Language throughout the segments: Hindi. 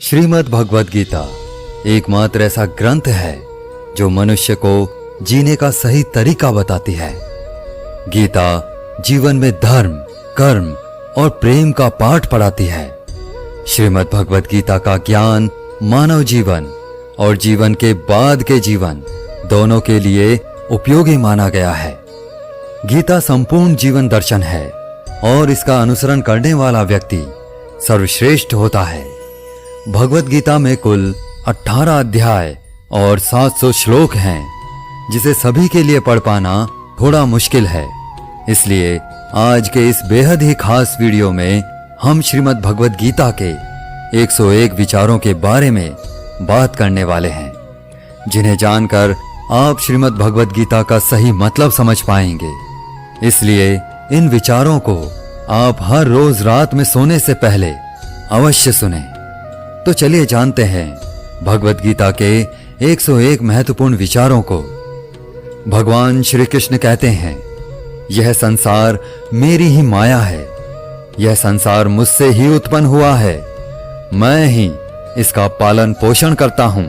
श्रीमद् भगवद गीता एकमात्र ऐसा ग्रंथ है जो मनुष्य को जीने का सही तरीका बताती है। गीता जीवन में धर्म, कर्म और प्रेम का पाठ पढ़ाती है। श्रीमद् भगवद गीता का ज्ञान मानव जीवन और जीवन के बाद के जीवन दोनों के लिए उपयोगी माना गया है। गीता संपूर्ण जीवन दर्शन है और इसका अनुसरण करने वाला व्यक्ति सर्वश्रेष्ठ होता है। भगवद गीता में कुल 18 अध्याय और 700 श्लोक हैं, जिसे सभी के लिए पढ़ पाना थोड़ा मुश्किल है। इसलिए आज के इस बेहद ही खास वीडियो में हम श्रीमद् भगवद गीता के 101 विचारों के बारे में बात करने वाले हैं, जिन्हें जानकर आप श्रीमद् भगवद गीता का सही मतलब समझ पाएंगे। इसलिए इन विचारों को आप हर रोज रात में सोने से पहले अवश्य सुने। तो चलिए जानते हैं भगवद गीता के 101 महत्वपूर्ण विचारों को। भगवान श्री कृष्ण कहते हैं, यह संसार मेरी ही माया है। यह संसार मुझसे ही उत्पन्न हुआ है। मैं ही इसका पालन पोषण करता हूं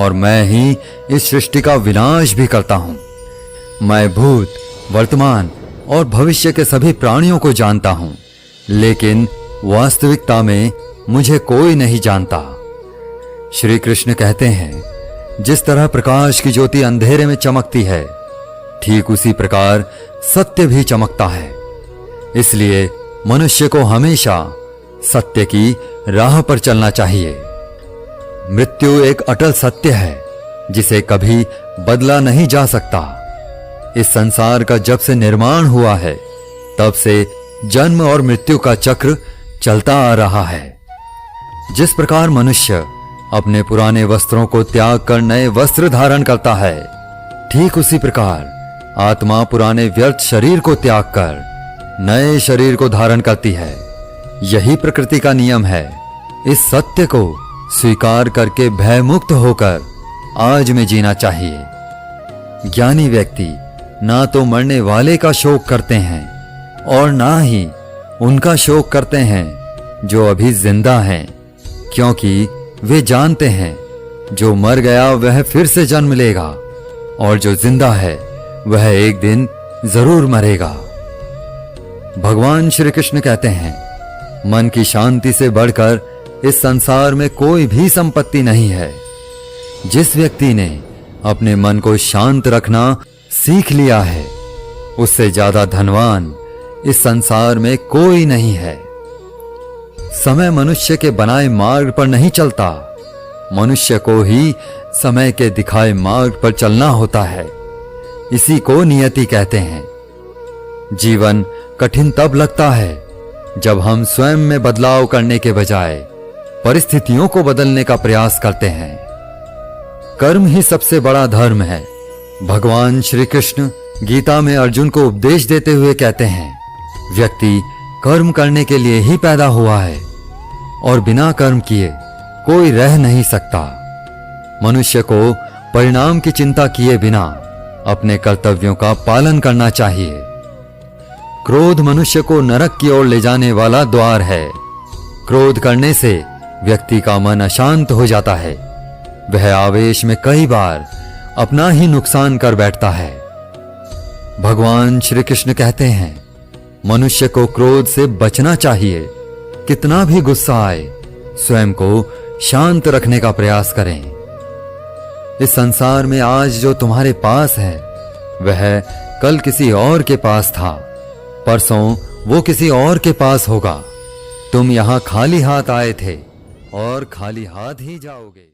और मैं ही इस सृष्टि का विनाश भी करता हूं। मैं भूत, वर्तमान और भविष्य के सभी प्राणियों को जानता हूं, लेकिन वास्तविकता में मुझे कोई नहीं जानता। श्री कृष्ण कहते हैं, जिस तरह प्रकाश की ज्योति अंधेरे में चमकती है, ठीक उसी प्रकार सत्य भी चमकता है। इसलिए मनुष्य को हमेशा सत्य की राह पर चलना चाहिए। मृत्यु एक अटल सत्य है, जिसे कभी बदला नहीं जा सकता। इस संसार का जब से निर्माण हुआ है, तब से जन्म और मृत्यु का चक्र चलता आ रहा है। जिस प्रकार मनुष्य अपने पुराने वस्त्रों को त्याग कर नए वस्त्र धारण करता है, ठीक उसी प्रकार आत्मा पुराने व्यर्थ शरीर को त्याग कर नए शरीर को धारण करती है। यही प्रकृति का नियम है। इस सत्य को स्वीकार करके भयमुक्त होकर आज में जीना चाहिए। ज्ञानी व्यक्ति ना तो मरने वाले का शोक करते हैं और ना ही उनका शोक करते हैं जो अभी जिंदा हैं, क्योंकि वे जानते हैं जो मर गया वह फिर से जन्म लेगा और जो जिंदा है वह एक दिन जरूर मरेगा। भगवान श्री कृष्ण कहते हैं, मन की शांति से बढ़कर इस संसार में कोई भी संपत्ति नहीं है। जिस व्यक्ति ने अपने मन को शांत रखना सीख लिया है, उससे ज्यादा धनवान इस संसार में कोई नहीं है। समय मनुष्य के बनाए मार्ग पर नहीं चलता, मनुष्य को ही समय के दिखाए मार्ग पर चलना होता है। इसी को नियति कहते हैं। जीवन कठिन तब लगता है जब हम स्वयं में बदलाव करने के बजाय परिस्थितियों को बदलने का प्रयास करते हैं। कर्म ही सबसे बड़ा धर्म है। भगवान श्री कृष्ण गीता में अर्जुन को उपदेश देते हुए कहते हैं, व्यक्ति कर्म करने के लिए ही पैदा हुआ है और बिना कर्म किए कोई रह नहीं सकता। मनुष्य को परिणाम की चिंता किए बिना अपने कर्तव्यों का पालन करना चाहिए। क्रोध मनुष्य को नरक की ओर ले जाने वाला द्वार है। क्रोध करने से व्यक्ति का मन अशांत हो जाता है। वह आवेश में कई बार अपना ही नुकसान कर बैठता है। भगवान श्री कृष्ण कहते हैं, मनुष्य को क्रोध से बचना चाहिए। कितना भी गुस्सा आए, स्वयं को शांत रखने का प्रयास करें। इस संसार में आज जो तुम्हारे पास है, वह कल किसी और के पास था, परसों वो किसी और के पास होगा। तुम यहां खाली हाथ आए थे और खाली हाथ ही जाओगे।